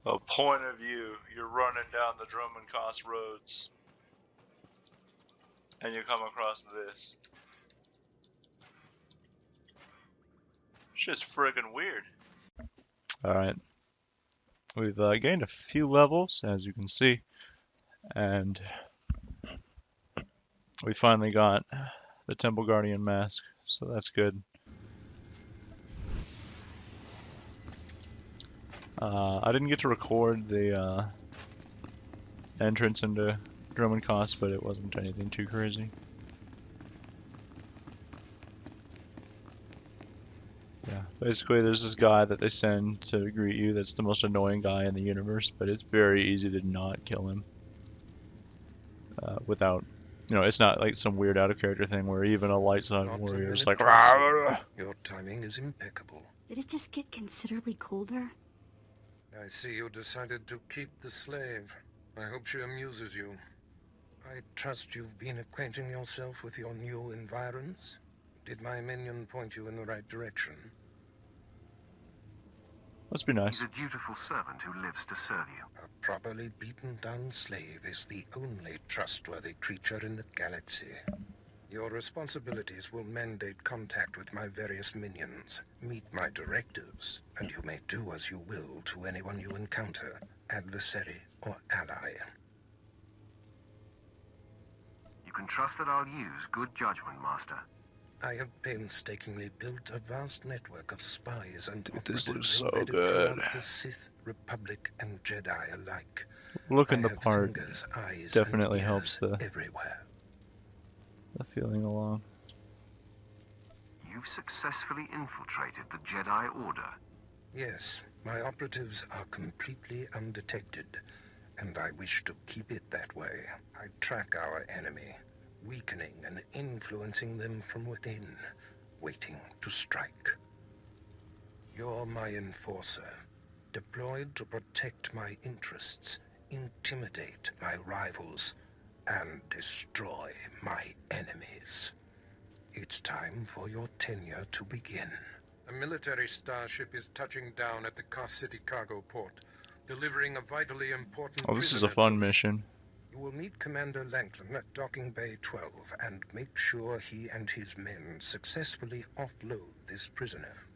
A point of view, you're running down the Drummond-Cost roads, and you come across this. It's just friggin' weird. Alright. We've gained a few levels, as you can see, and we finally got the Temple Guardian mask, so that's good. I didn't get to record the entrance into Drummond-Cost, but it wasn't anything too crazy. Yeah, basically there's this guy that they send to greet you that's the most annoying guy in the universe, but it's very easy to not kill him. Without, it's not like some weird out of character thing where even a Light Side Warrior is like, your timing is impeccable. Did it just get considerably colder? I see you decided to keep the slave. I hope she amuses you. I trust you've been acquainting yourself with your new environs. Did my minion point you in the right direction? Must be nice. He's a dutiful servant who lives to serve you. A properly beaten down slave is the only trustworthy creature in the galaxy. Your responsibilities will mandate contact with my various minions. Meet my directives, and you may do as you will to anyone you encounter, adversary or ally. You can trust that I'll use good judgment, Master. I have painstakingly built a vast network of spies and this looks operatives so embedded good. throughout the Sith, Republic, and Jedi alike. Looking the I have part fingers, eyes, definitely and helps ears the everywhere. feeling along. You've successfully infiltrated the Jedi Order. Yes, my operatives are completely undetected, and I wish to keep it that way. I track our enemy, weakening and influencing them from within, waiting to strike. You're my enforcer, deployed to protect my interests, intimidate my rivals, and destroy my enemies. It's time for your tenure to begin. A military starship is touching down at the Cost City cargo port, delivering a vitally important Oh, this is a fun mission. You will meet Commander Lanklin at Docking Bay 12 and make sure he and his men successfully offload this prisoner.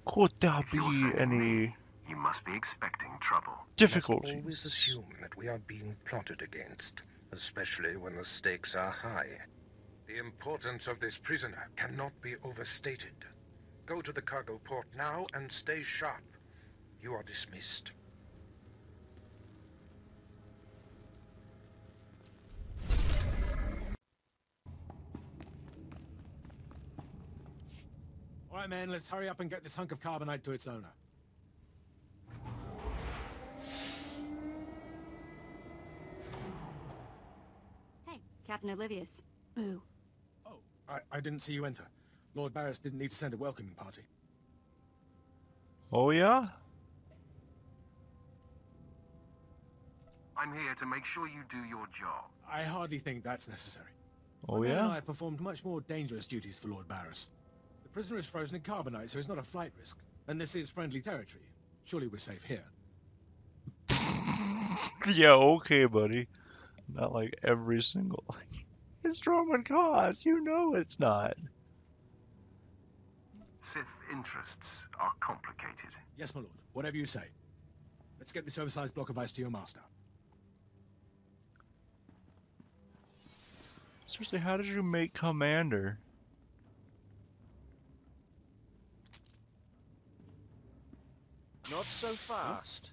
Could there If you're be sending any me, you must be expecting trouble. You must always difficulties? assume that we are being plotted against, especially when the stakes are high. The importance of this prisoner cannot be overstated. Go to the cargo port now and stay sharp. You are dismissed. All right, man, let's hurry up and get this hunk of carbonite to its owner. Hey, Captain Oblivious. Boo. Oh, I didn't see you enter. Lord Barris didn't need to send a welcoming party. Oh yeah? I'm here to make sure you do your job. I hardly think that's necessary. Oh My men and I yeah? have performed much more dangerous duties for Lord Barris. The prisoner is frozen in carbonite, so he's not a flight risk. And this is friendly territory. Surely we're safe here. Yeah, okay, buddy. Not like every single. It's Drummond-Cost, you know it's not. Sith interests are complicated. Yes, my lord. Whatever you say. Let's get this oversized block of ice to your master. Seriously, how did you make Commander? Not so fast.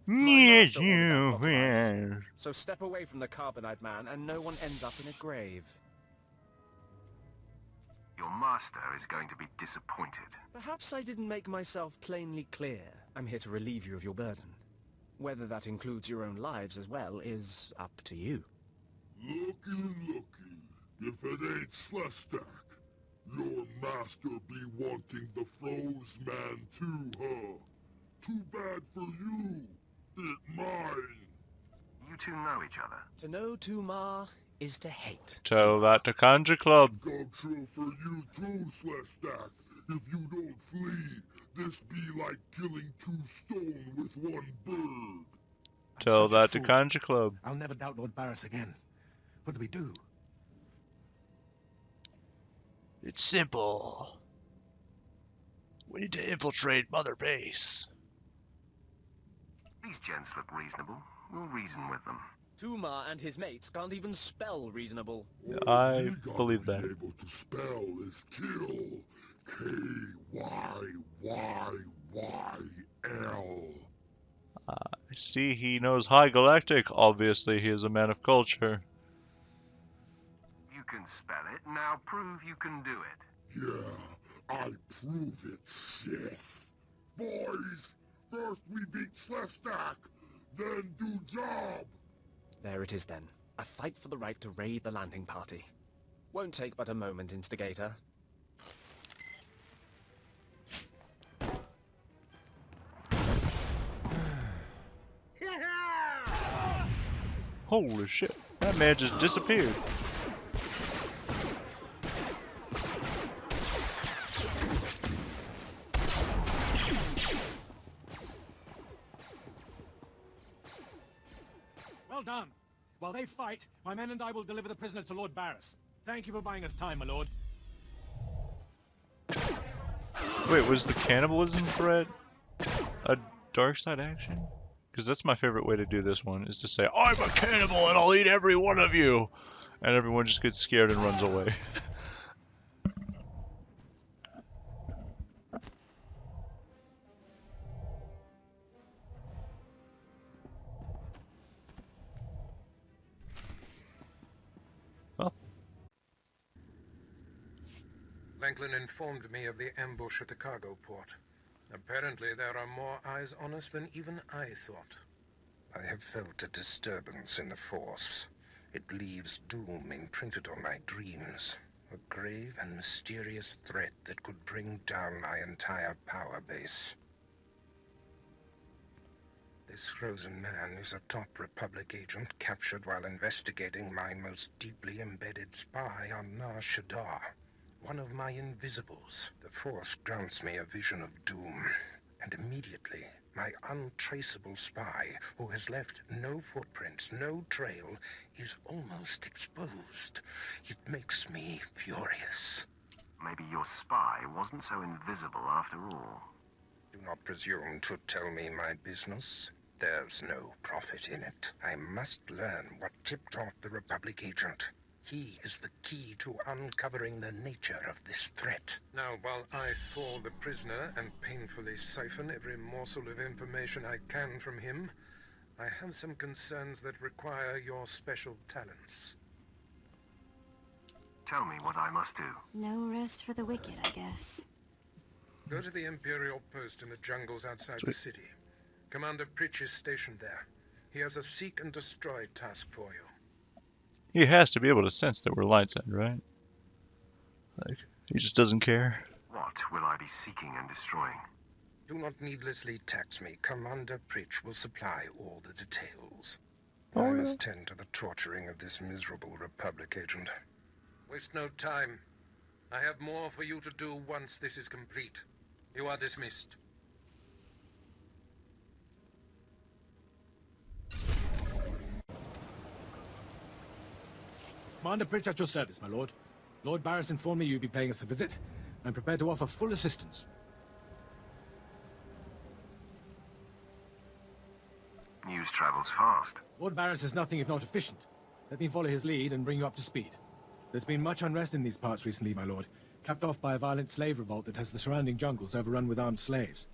Yes, master ordered that you block of ice. will. So step away from the carbonite man and no one ends up in a grave. Your master is going to be disappointed. Perhaps I didn't make myself plainly clear. I'm here to relieve you of your burden. Whether that includes your own lives as well is up to you. Looky. If it ain't Slestak, your master be wanting the froze man too, huh? Too bad for you. It mine. You two know each other. To know Tumar is to hate. Tell that to Kanji Club. Go true for you too, Slestak. If you don't flee, This be like killing 2 stone with 1 bird. Tell Such a that to fool. Conjure Club. I'll never doubt Lord Barris again. What do we do? It's simple. We need to infiltrate Mother Base. These gents look reasonable. We'll reason with them. Tumar and his mates can't even spell reasonable. All I we gotta believe be that. able to spell is kill. K-Y-Y-Y-L. I see he knows High Galactic. Obviously, he is a man of culture. You can spell it. Now prove you can do it. Yeah, I prove it, Sith. Boys, first we beat Slestak, then do job. There it is then. A fight for the right to raid the landing party. Won't take but a moment, Instigator. Holy shit. That man just disappeared. Well done. While they fight, my men and I will deliver the prisoner to Lord Barris. Thank you for buying us time, my lord. Wait, was the cannibalism threat a dark side action? Because that's my favorite way to do this one, is to say, I'm a cannibal and I'll eat every one of you! And everyone just gets scared and runs away. Well, Langlin informed me of the ambush at the cargo port. Apparently there are more eyes on us than even I thought. I have felt a disturbance in the Force. It leaves doom imprinted on my dreams. A grave and mysterious threat that could bring down my entire power base. This frozen man is a top Republic agent captured while investigating my most deeply embedded spy on Nar Shaddaa. One of my invisibles. The Force grants me a vision of doom. And immediately, my untraceable spy, who has left no footprints, no trail, is almost exposed. It makes me furious. Maybe your spy wasn't so invisible after all. Do not presume to tell me my business. There's no profit in it. I must learn what tipped off the Republic agent. He is the key to uncovering the nature of this threat. Now, while I thaw the prisoner and painfully siphon every morsel of information I can from him, I have some concerns that require your special talents. Tell me what I must do. No rest for the wicked, I guess. Go to the Imperial post in the jungles outside the city. Commander Pritch is stationed there. He has a seek and destroy task for you. he has to be able to sense that we're light side, right? Like, he just doesn't care. What will I be seeking and destroying? Do not needlessly tax me. Commander Pritch will supply all the details. Oh, I yeah. must tend to the torturing of this miserable Republic agent. Waste no time. I have more for you to do once this is complete. You are dismissed. Commander Pritch at your service, my lord. Lord Barris informed me you'd be paying us a visit. I'm prepared to offer full assistance. News travels fast. Lord Barris is nothing if not efficient. Let me follow his lead and bring you up to speed. There's been much unrest in these parts recently, my lord, capped off by a violent slave revolt that has the surrounding jungles overrun with armed slaves.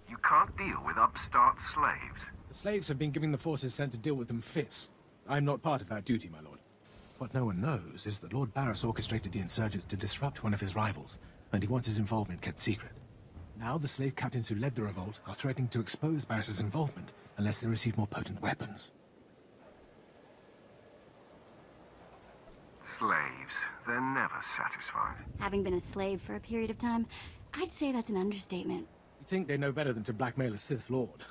You can't deal with upstart slaves. The slaves have been giving the forces sent to deal with them fits. I'm not part of that duty, my lord. What no one knows is that Lord Barris orchestrated the insurgents to disrupt one of his rivals, and he wants his involvement kept secret. Now the slave captains who led the revolt are threatening to expose Barris's involvement unless they receive more potent weapons. Slaves. They're never satisfied. Having been a slave for a period of time, I'd say that's an understatement. You think they know better than to blackmail a Sith Lord.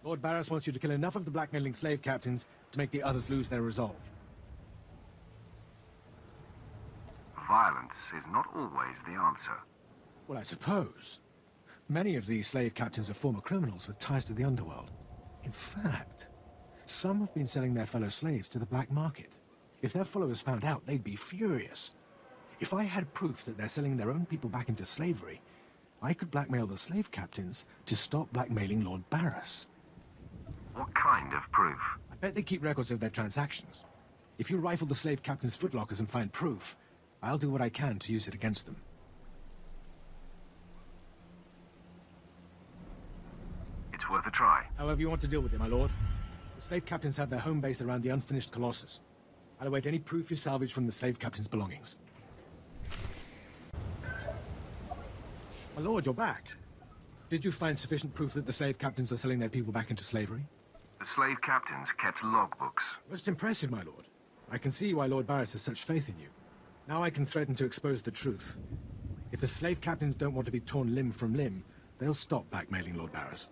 Lord Barris wants you to kill enough of the blackmailing slave captains to make the others lose their resolve. Violence is not always the answer. Well, I suppose. Many of these slave captains are former criminals with ties to the underworld. In fact, some have been selling their fellow slaves to the black market. If their followers found out, they'd be furious. If I had proof that they're selling their own people back into slavery, I could blackmail the slave captains to stop blackmailing Lord Barris. What kind of proof? I bet they keep records of their transactions. If you rifle the slave captains' footlockers and find proof, I'll do what I can to use it against them. It's worth a try. However you want to deal with it, my lord. The slave captains have their home base around the unfinished Colossus. I'll await any proof you salvage from the slave captains' belongings. My lord, you're back. Did you find sufficient proof that the slave captains are selling their people back into slavery? The slave captains kept logbooks. Most impressive, my lord. I can see why Lord Barris has such faith in you. Now I can threaten to expose the truth. If the slave captains don't want to be torn limb from limb, they'll stop blackmailing Lord Barris.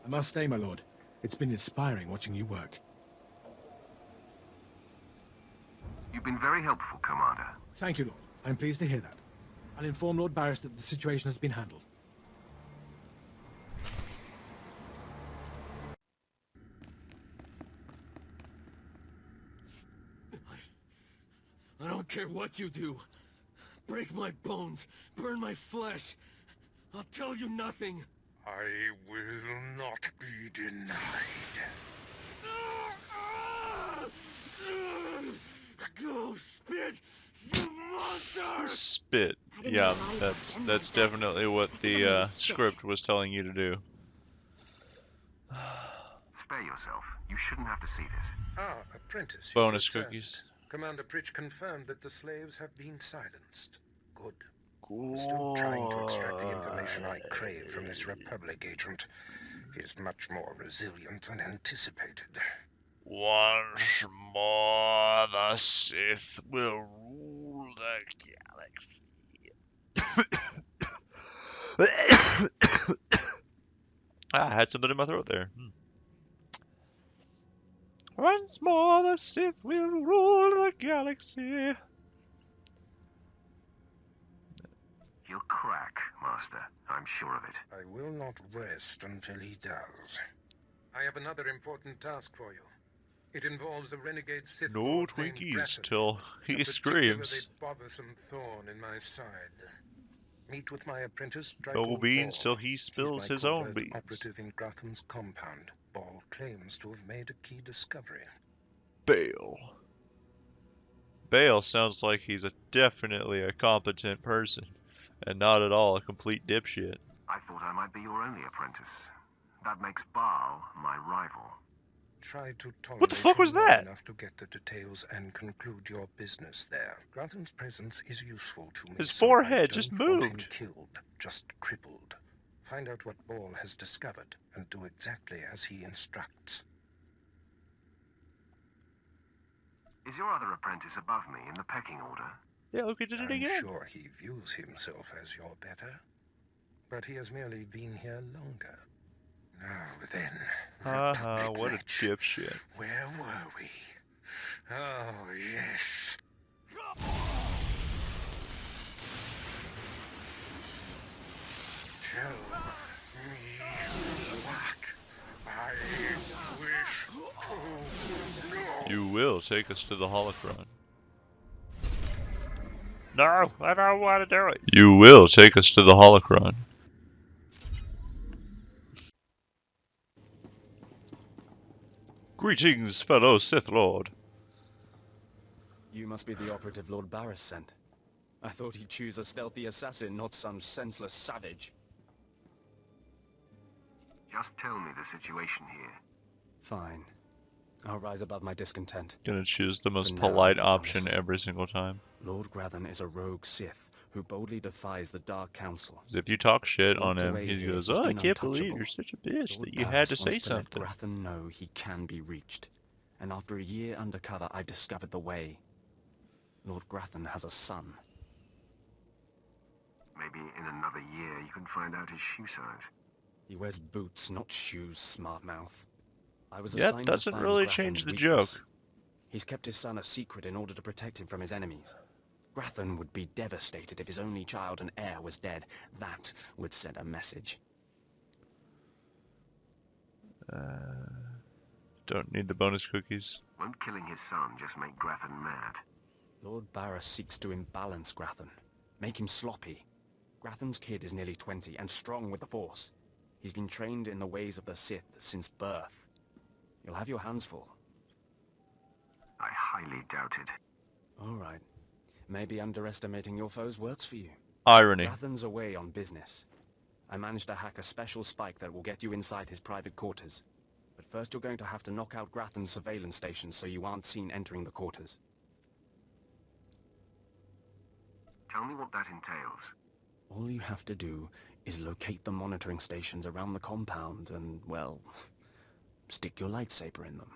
I must stay, my lord. It's been inspiring watching you work. You've been very helpful, Commander. Thank you, Lord. I'm pleased to hear that. I'll inform Lord Barris that the situation has been handled. I don't care what you do. Break my bones, burn my flesh. I'll tell you nothing. I will not be denied. Go spit, you monster! Spit. I didn't Yeah, realize that's it. that's definitely what the gonna be sick. script was telling you to do. Spare yourself. You shouldn't have to see this. Ah, apprentice. you've Bonus returned. cookies. Commander Pritch confirmed that the slaves have been silenced. Good. Still trying to extract the information I crave from this Republic agent. He is much more resilient than anticipated. Once more, the Sith will rule the galaxy. I had something in my throat there. Once more, the Sith will rule the galaxy. He'll crack, Master. I'm sure of it. I will not rest until he does. I have another important task for you. It involves a renegade Sith No Lord named Twinkies Grattan, till a he screams. particularly bothersome thorn in my side. Meet with my apprentice, No Draco beans Ball. till he He's spills my his own covert beans. operative in Grattan's compound. Ball claims to have made a key discovery. Bale. Bale sounds like he's definitely a competent person, and not at all a complete dipshit. I thought I might be your only apprentice. That makes Baal my rival. Try to tolerate What the fuck was him long that? enough to get the details and conclude your business there. Grattan's presence is useful to me. His so I forehead just don't want him moved. killed, just crippled. Find out what Ball has discovered and do exactly as he instructs. Is your other apprentice above me in the pecking order? Yeah, look, he did it I'm again. sure he views himself as your better, but he has merely been here longer. Now then, Haha, Republic what a Wretch. dipshit. Where were we? Oh, yes. Tell me what I wish to know. You will take us to the holocron. No, I don't want to do it. You will take us to the holocron. Greetings, fellow Sith Lord. You must be the operative Lord Barris sent. I thought he'd choose a stealthy assassin, not some senseless savage. Just tell me the situation here. Fine. I'll rise above my discontent. Gonna choose the most For now, polite I'll option listen. every single time. Lord Grathan is a rogue Sith who boldly defies the Dark Council. If you talk shit on Locked him, away he here, goes, he's "Oh, I been can't believe untouchable. you're such a bitch Lord that you had Barris to say wants something." let Grathan know he can be reached. And after a year undercover, I've discovered the way. Lord Grathan has a son. Maybe in another year you can find out his shoe size. He wears boots, not shoes, smart mouth. I was Yeah, assigned to doesn't find really Grathan's change the weakness. joke. He's kept his son a secret in order to protect him from his enemies. Grathan would be devastated if his only child and heir was dead. That would send a message. Don't need the bonus cookies. Won't killing his son just make Grathan mad? Lord Barras seeks to imbalance Grathan. Make him sloppy. Grathan's kid is nearly 20 and strong with the Force. He's been trained in the ways of the Sith since birth. You'll have your hands full. I highly doubt it. All right. Maybe underestimating your foes works for you. Irony. Grathan's away on business. I managed to hack a special spike that will get you inside his private quarters. But first you're going to have to knock out Grathan's surveillance station so you aren't seen entering the quarters. Tell me what that entails. All you have to do is locate the monitoring stations around the compound and, well, stick your lightsaber in them.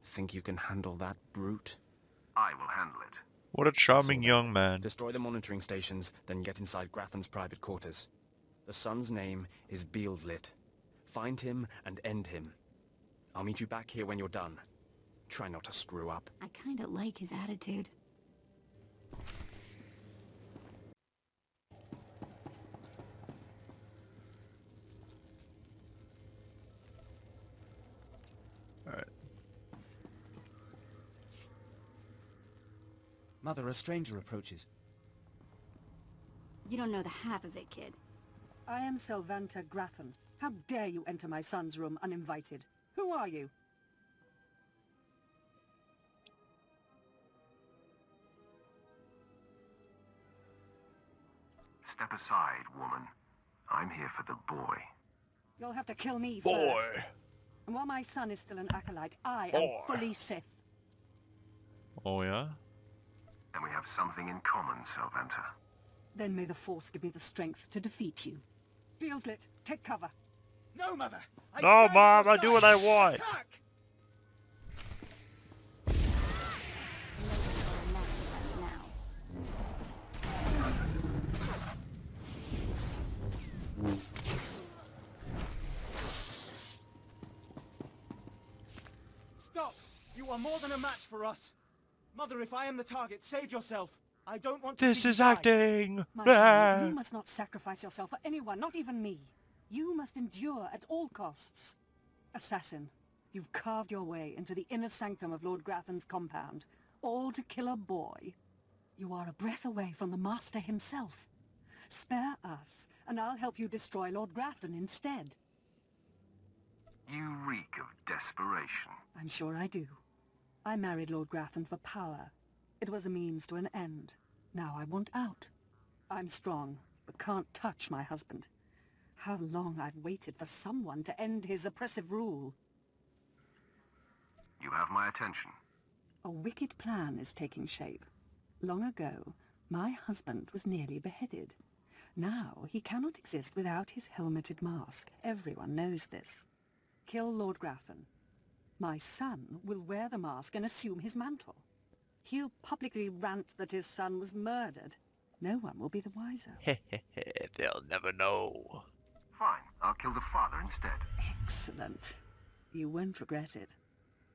Think you can handle that brute? I will handle it. What a charming So then, young man. Destroy the monitoring stations, then get inside Grathan's private quarters. The son's name is Beelslit. Find him and end him. I'll meet you back here when you're done. Try not to screw up. I kinda like his attitude. Alright. Mother, a stranger approaches. You don't know the half of it, kid. I am Selvanta Grathan. How dare you enter my son's room uninvited? Who are you? Step aside, woman. I'm here for the boy. You'll have to kill me Boy. first. And while my son is still an acolyte, I am fully Sith. Oh yeah? Then we have something in common, Selvanta. Then may the Force give me the strength to defeat you. Beelslit, take cover. No, Mother! No, Mom, I do what I want. Attack! Stop! You are more than a match for us. Mother, if I am the target, save yourself. I don't want to This see is you die. acting. My Ah. son, you must not sacrifice yourself for anyone, not even me. You must endure at all costs. Assassin, you've carved your way into the inner sanctum of Lord Grathan's compound, all to kill a boy. You are a breath away from the Master himself. Spare us, and I'll help you destroy Lord Grathan instead. You reek of desperation. I'm sure I do. I married Lord Grathan for power. It was a means to an end. Now I want out. I'm strong, but can't touch my husband. How long I've waited for someone to end his oppressive rule. You have my attention. A wicked plan is taking shape. Long ago, my husband was nearly beheaded. Now he cannot exist without his helmeted mask. Everyone knows this. Kill Lord Grathan. My son will wear the mask and assume his mantle. He'll publicly rant that his son was murdered. No one will be the wiser. They'll never know. Fine, I'll kill the father instead. Excellent. You won't regret it.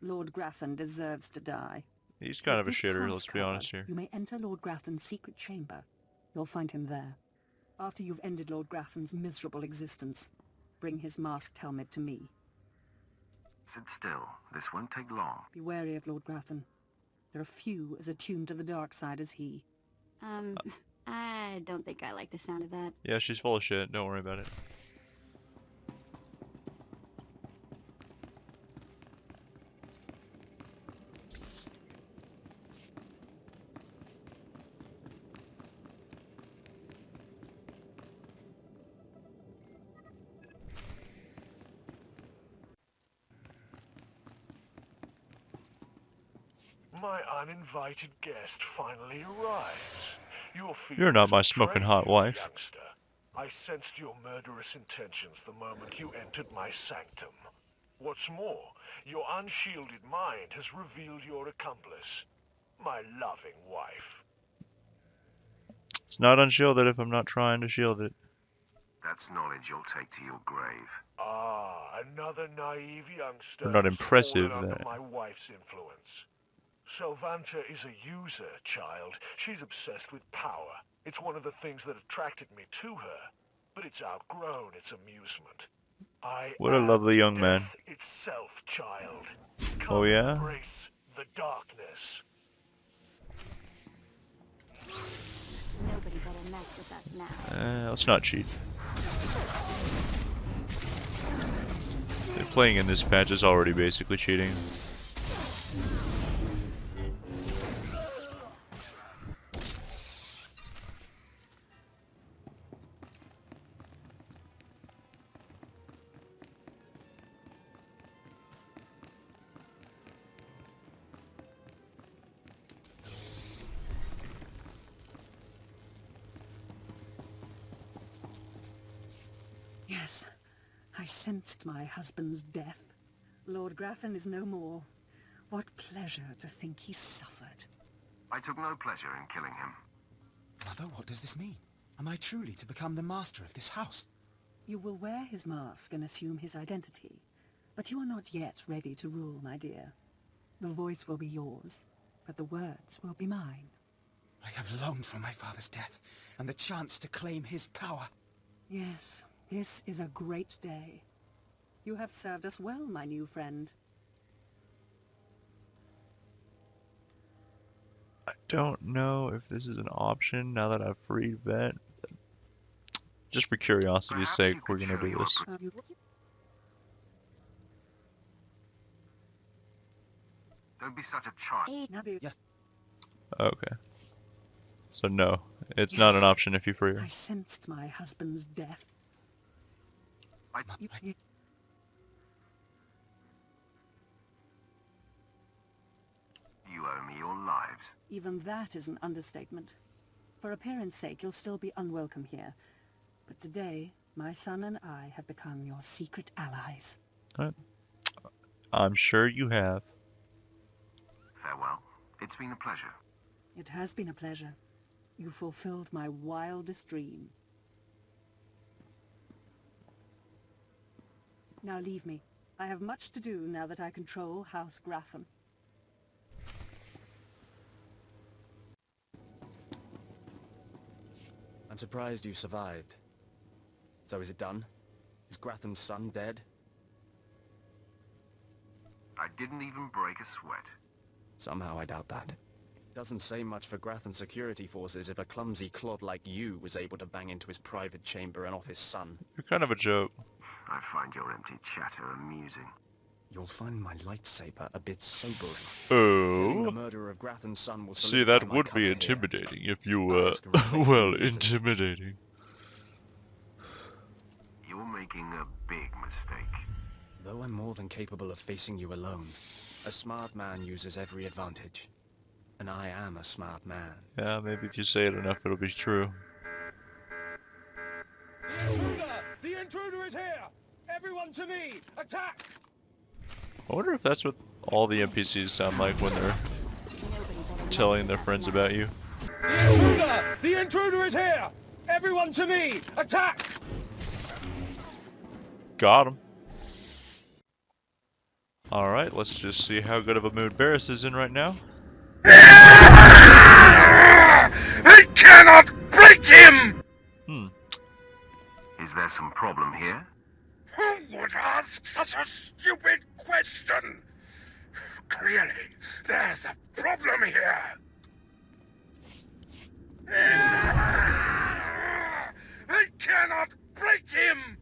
Lord Grathan deserves to die. He's kind With of a this shitter, pass let's be card, honest here. You may enter Lord Grathan's secret chamber. You'll find him there. After you've ended Lord Grathan's miserable existence, bring his masked helmet to me. Sit still. This won't take long. Be wary of Lord Grathan. There are few as attuned to the dark side as he. I don't think I like the sound of that. Yeah, she's full of shit. Don't worry about it. My uninvited guest finally arrives. You're not my smoking hot wife. Youngster. I sensed your murderous intentions the moment you entered my sanctum. What's more, your unshielded mind has revealed your accomplice, my loving wife. It's not unshielded if I'm not trying to shield it. That's knowledge you'll take to your grave. Ah, another naive youngster. They're not has impressive, fallen under that- my wife's influence. Selvanta is a user, child. She's obsessed with power. It's one of the things that attracted me to her. But it's outgrown its amusement. What a lovely young man. Death itself, child. Oh, yeah? Embrace the darkness. Nobody better mess with us now. Let's not cheat. Playing in this patch is already basically cheating. Yes, I sensed my husband's death. Lord Grafton is no more. What pleasure to think he suffered. I took no pleasure in killing him. Mother, what does this mean? Am I truly to become the master of this house? You will wear his mask and assume his identity, but you are not yet ready to rule, my dear. The voice will be yours, but the words will be mine. I have longed for my father's death, and the chance to claim his power. Yes, this is a great day. You have served us well, my new friend. I don't know if this is an option now that I've freed Vet. Just for curiosity's sake, we're gonna do this. Don't be such a child. Yes. Okay. So no, it's not an option if you free her. I sensed my husband's death. You owe me your lives. Even that is an understatement. For appearance sake, you'll still be unwelcome here. But today, my son and I have become your secret allies. I'm sure you have. Farewell. It's been a pleasure. It has been a pleasure. You fulfilled my wildest dream. Now leave me. I have much to do now that I control House Grafton. I'm surprised you survived. So is it done? Is Grafton's son dead? I didn't even break a sweat. Somehow I doubt that. Doesn't say much for Grafton security forces if a clumsy clod like you was able to bang into his private chamber and off his son. You're kind of a joke. I find your empty chatter amusing. You'll find my lightsaber a bit sobering. Oh. Killing the murderer of Grafton's son will See, solidify that my would cover be here. intimidating if you were, Ask a replacement well, reason. intimidating. You're making a big mistake. Though I'm more than capable of facing you alone, a smart man uses every advantage. And I am a smart man. Yeah, maybe if you say it enough, it'll be true. The intruder! The intruder is here! Everyone to me! Attack! I wonder if that's what all the NPCs sound like when they're telling their friends about you. The intruder! The intruder is here! Everyone to me! Attack! Got him. Alright, let's just see how good of a mood Barris is in right now. I cannot break him! Is there some problem here? Who would ask such a stupid question? Clearly, there's a problem here. I cannot break him!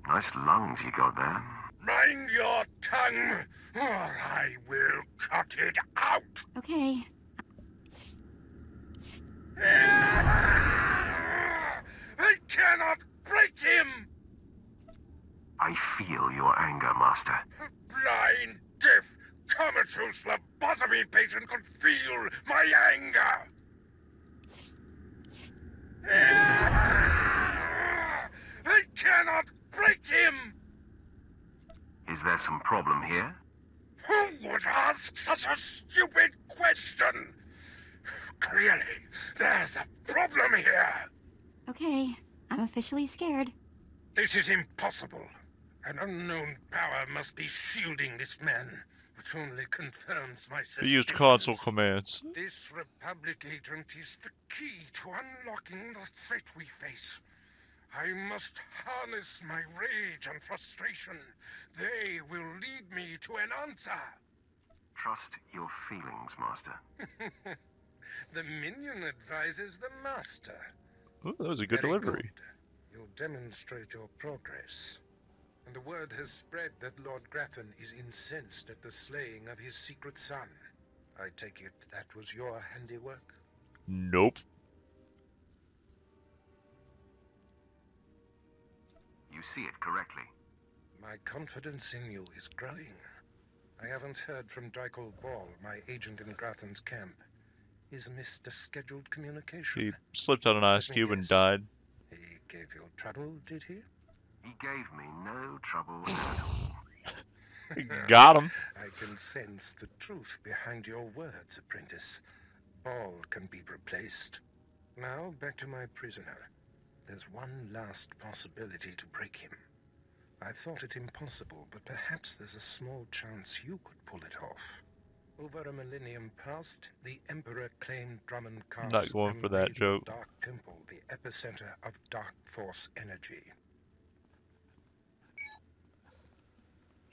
Nice lungs you got there. Mind your tongue, or I will cut it out. Okay. I cannot break him! I feel your anger, Master. Blind, deaf, comatose lobotomy patient could feel my anger. I cannot break him! Is there some problem here? Who would ask such a stupid question? Clearly, there's a problem here. Okay. I'm officially scared. This is impossible. An unknown power must be shielding this man, which only confirms my He used suspicions. console commands. This Republic agent is the key to unlocking the threat we face. I must harness my rage and frustration. They will lead me to an answer. Trust your feelings, Master. The minion advises the master. Ooh, that was a good Very delivery. Good. You'll demonstrate your progress. And the word has spread that Lord Grafton is incensed at the slaying of his secret son. I take it that was your handiwork? Nope. You see it correctly. My confidence in you is growing. I haven't heard from Dreikel Ball, my agent in Grafton's camp. He's missed a scheduled communication. He slipped on an ice Let me cube and guess. died. He gave you trouble, did he? He gave me no trouble at all. Got him. I can sense the truth behind your words, apprentice. Ball can be replaced. Now, back to my prisoner. There's one last possibility to break him. I thought it impossible, but perhaps there's a small chance you could pull it off. Over a millennium past, the Emperor claimed Drummond Castle. Not going for that made joke. the Dark Temple the epicenter of Dark Force energy.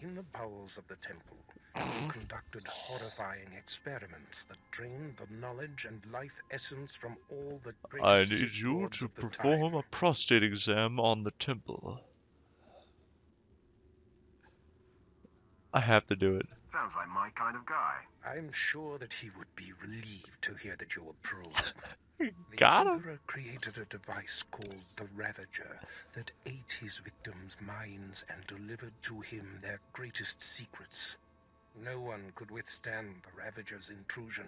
In the bowels of the temple, he conducted horrifying experiments that drained the knowledge and life essence from all the greatest I need Sith you lords to of the perform time. a prostate exam on the temple. I have to do it. Sounds like my kind of guy. I'm sure that he would be relieved to hear that you approve. Got The him. Emperor created a device called the Ravager that ate his victims' minds and delivered to him their greatest secrets. No one could withstand the Ravager's intrusion.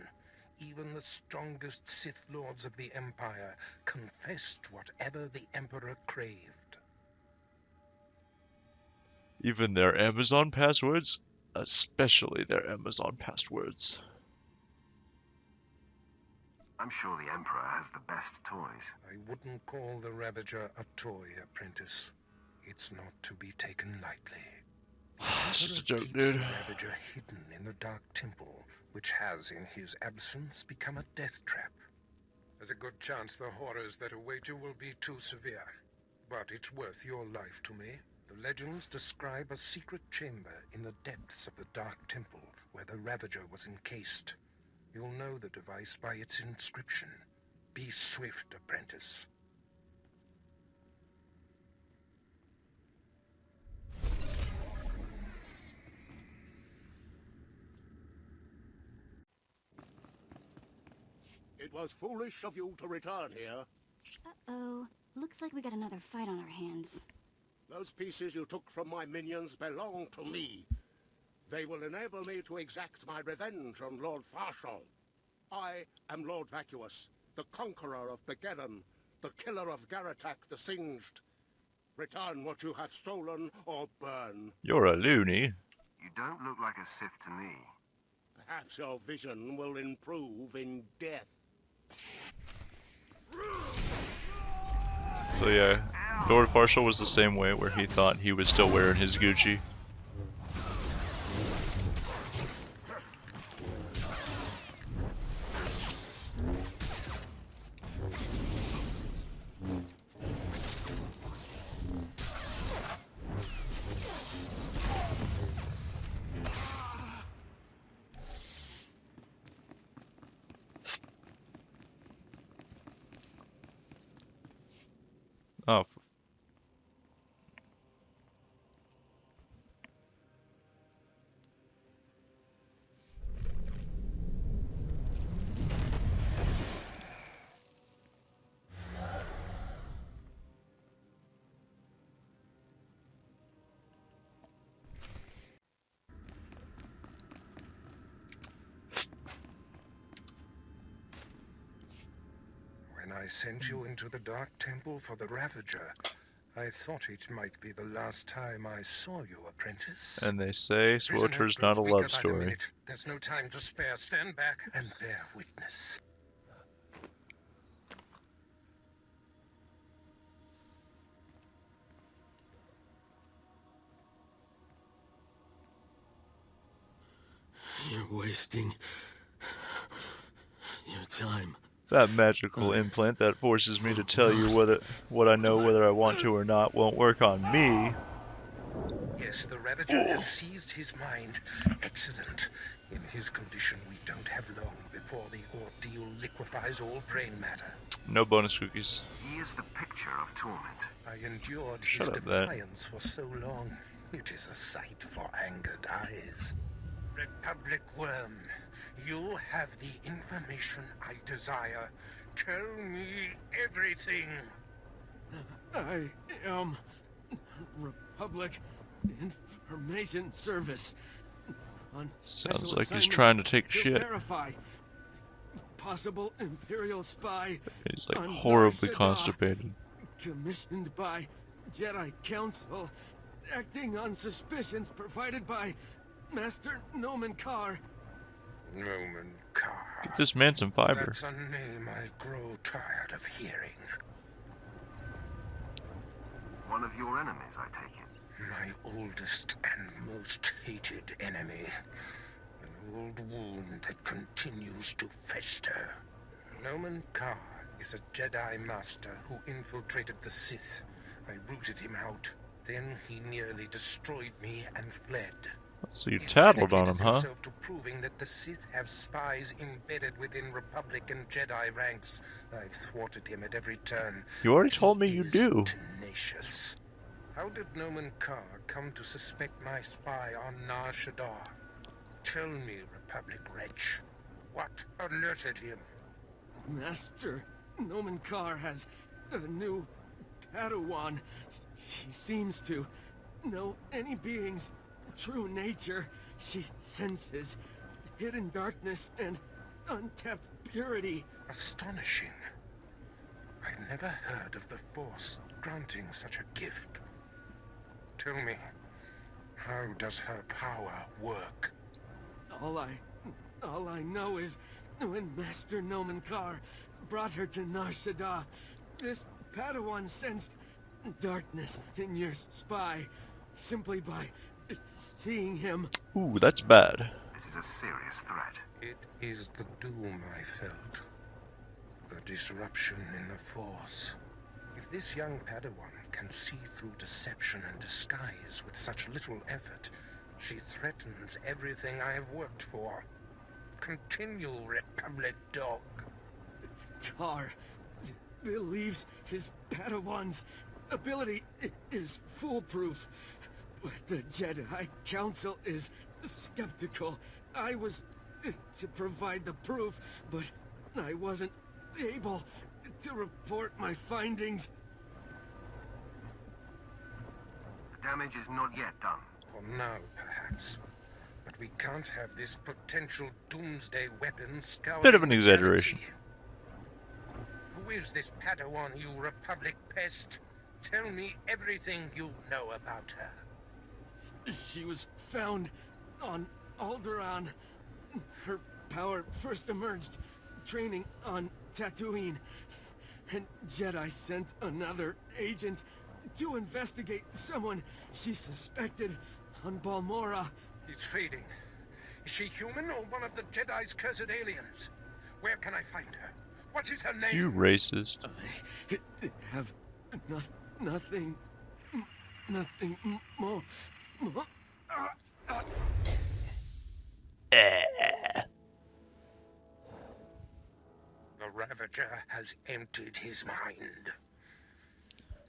Even the strongest Sith Lords of the Empire confessed whatever the Emperor craved. Even their Amazon passwords? Especially their Amazon passwords. I'm sure the Emperor has the best toys. I wouldn't call the Ravager a toy, apprentice. It's not to be taken lightly. It's just a Emperor joke, keeps dude. the Ravager hidden in the Dark Temple, which has, in his absence, become a death trap. There's a good chance the horrors that await you will be too severe. But it's worth your life to me. The legends describe a secret chamber in the depths of the Dark Temple, where the Ravager was encased. You'll know the device by its inscription. Be swift, apprentice. It was foolish of you to return here. Uh-oh. Looks like we got another fight on our hands. Those pieces you took from my minions belong to me. They will enable me to exact my revenge on Lord Farshal. I am Lord Vacuous, the conqueror of Begeddon, the killer of Garatak the Singed. Return what you have stolen, or burn. You're a loony. You don't look like a Sith to me. Perhaps your vision will improve in death. So yeah, Lord Farshal was the same way, where he thought he was still wearing his Gucci. Oh, When I sent you into the Dark Temple for the Ravager, I thought it might be the last time I saw you, apprentice. and they say Swoter's not a love story. There's no time to spare. Stand back and bear witness. You're wasting your time. That magical implant that forces me to tell you what I know whether I want to or not won't work on me. Yes, the Ravager has seized his mind. Excellent. In his condition, we don't have long before the ordeal liquefies all brain matter. No bonus cookies. He is the picture of torment. I endured Shut his up, that. defiance for so long. It is a sight for angered eyes. Republic Worm, you have the information I desire. Tell me everything. I am Republic Information Service. On Sounds special like he's assignment trying to take shit. Verify possible Imperial spy. He's like on horribly Nar Shaddaa, constipated. commissioned by Jedi Council, acting on suspicions provided by Master Nomen Karr. Nomen Karr. Get this man some fiber. That's a name I grow tired of hearing. One of your enemies, I take it. My oldest and most hated enemy. An old wound that continues to fester. Nomen Karr is a Jedi Master who infiltrated the Sith. I rooted him out. Then he nearly destroyed me and fled. So you He tattled on him, dedicated huh? himself to proving that the Sith have spies embedded within Republic and Jedi ranks. I've thwarted him at every turn. You already but told he me you is do. Tenacious. How did Nomen Karr come to suspect my spy on Nar Shaddaa? Tell me, Republic wretch, what alerted him? Master Nomen Karr has a new Padawan. She seems to know any being's true nature. She senses hidden darkness and untapped purity. Astonishing. I never heard of the Force granting such a gift. Tell me, how does her power work? All I know is when Master Nomen Karr brought her to Nar Shaddaa, this Padawan sensed darkness in your spy simply by seeing him. Ooh, that's bad. This is a serious threat. It is the doom I felt. The disruption in the Force. If this young Padawan can see through deception and disguise with such little effort, she threatens everything I have worked for. Continue, Republic dog. Karr believes his Padawan's ability is foolproof, but the Jedi Council is skeptical. I was to provide the proof, but I wasn't able to report my findings. The damage is not yet done. For now, perhaps. But we can't have this potential doomsday weapon scouring Bit of an the exaggeration. galaxy. Who is this Padawan, you Republic pest? Tell me everything you know about her. She was found on Alderaan. Her power first emerged training on Tatooine. And Jedi sent another agent to investigate someone she suspected on Balmorra. He's fading. Is she human or one of the Jedi's cursed aliens? Where can I find her? What is her name? You racist. I have nothing more. The Ravager has emptied his mind.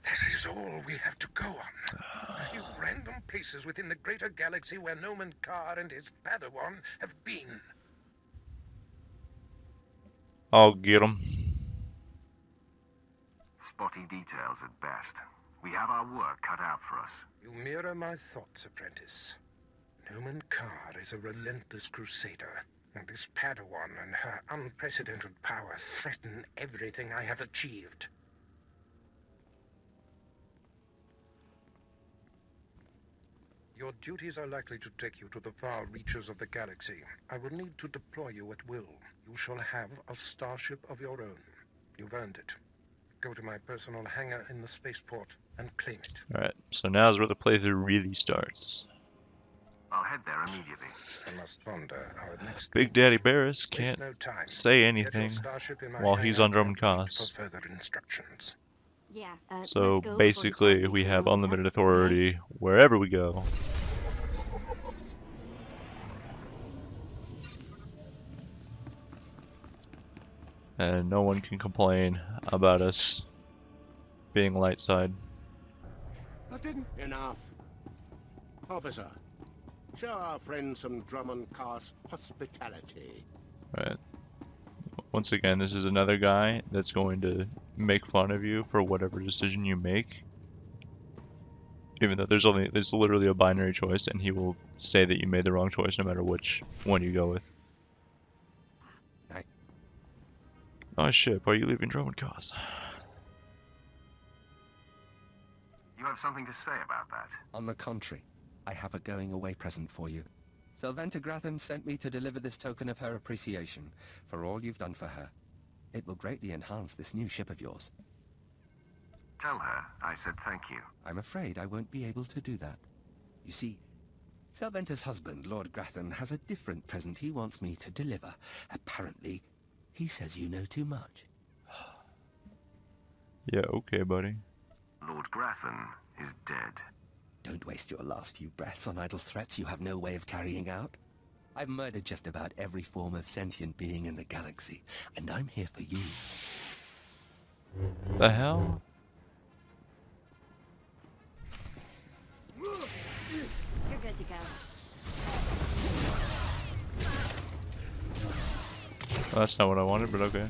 That is all we have to go on. A few random places within the greater galaxy where Nomen Karr and his Padawan have been. I'll get him. Spotty details at best. We have our work cut out for us. You mirror my thoughts, apprentice. Nomen Karr is a relentless crusader, and this Padawan and her unprecedented power threaten everything I have achieved. Your duties are likely to take you to the far reaches of the galaxy. I will need to deploy you at will. You shall have a starship of your own. You've earned it. Go to my personal hangar in the spaceport and claim it. Alright, so now's where the playthrough really starts. I'll head there immediately. I must ponder our next Big Daddy Barris can't no time. say Get anything your starship in my while he's hangar on Drummond and wait Cos. for further instructions. Yeah, So let's go before he tells basically, me we to have roll this unlimited up, authority wherever we go. And no one can complain about us being light side. Enough. Officer, show our friend some Drummond Cast hospitality. Right. Once again, this is another guy that's going to make fun of you for whatever decision you make. Even though there's literally a binary choice, and he will say that you made the wrong choice no matter which one you go with. Oh shit, why are you leaving Drummond Cos? You have something to say about that? On the contrary, I have a going-away present for you. Sylventa Gratham sent me to deliver this token of her appreciation for all you've done for her. It will greatly enhance this new ship of yours. Tell her I said thank you. I'm afraid I won't be able to do that. You see, Sylventa's husband, Lord Gratham, has a different present he wants me to deliver. Apparently, he says you know too much. Yeah, okay, buddy. Lord Gratham is dead. Don't waste your last few breaths on idle threats you have no way of carrying out. I've murdered just about every form of sentient being in the galaxy, and I'm here for you. The hell? You're good to go. Well, that's not what I wanted, but okay.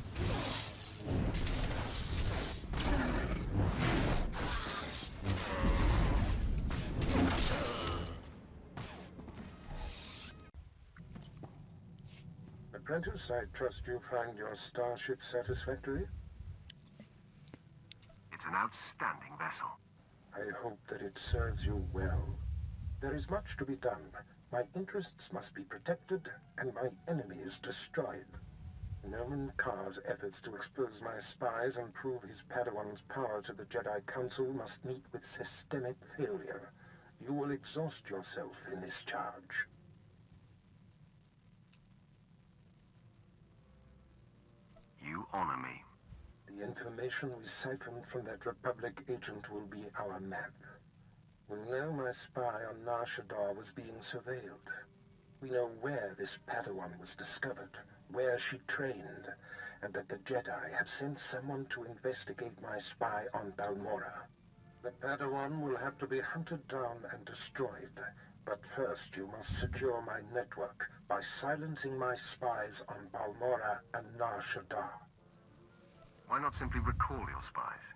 Apprentice, I trust you find your starship satisfactory? It's an outstanding vessel. I hope that it serves you well. There is much to be done. My interests must be protected, and my enemies destroyed. Norman Carr's efforts to expose my spies and prove his Padawan's power to the Jedi Council must meet with systemic failure. You will exhaust yourself in this charge. You honor me. The information we siphoned from that Republic agent will be our map. We know my spy on Nar Shaddaa was being surveilled. We know where this Padawan was discovered, where she trained, and that the Jedi have sent someone to investigate my spy on Balmorra. The Padawan will have to be hunted down and destroyed, but first you must secure my network by silencing my spies on Balmorra and Nar Shaddaa. Why not simply recall your spies?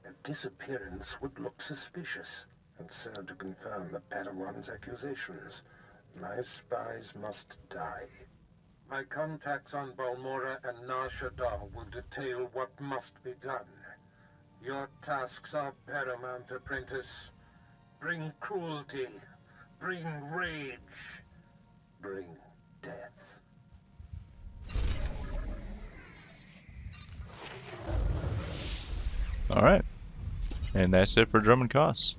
A disappearance would look suspicious, and serve to confirm the Padawan's accusations. My spies must die. My contacts on Balmorra and Nar Shaddaa will detail what must be done. Your tasks are paramount, apprentice. Bring cruelty. Bring rage. Bring death. Alright. And that's it for Drummond Cos.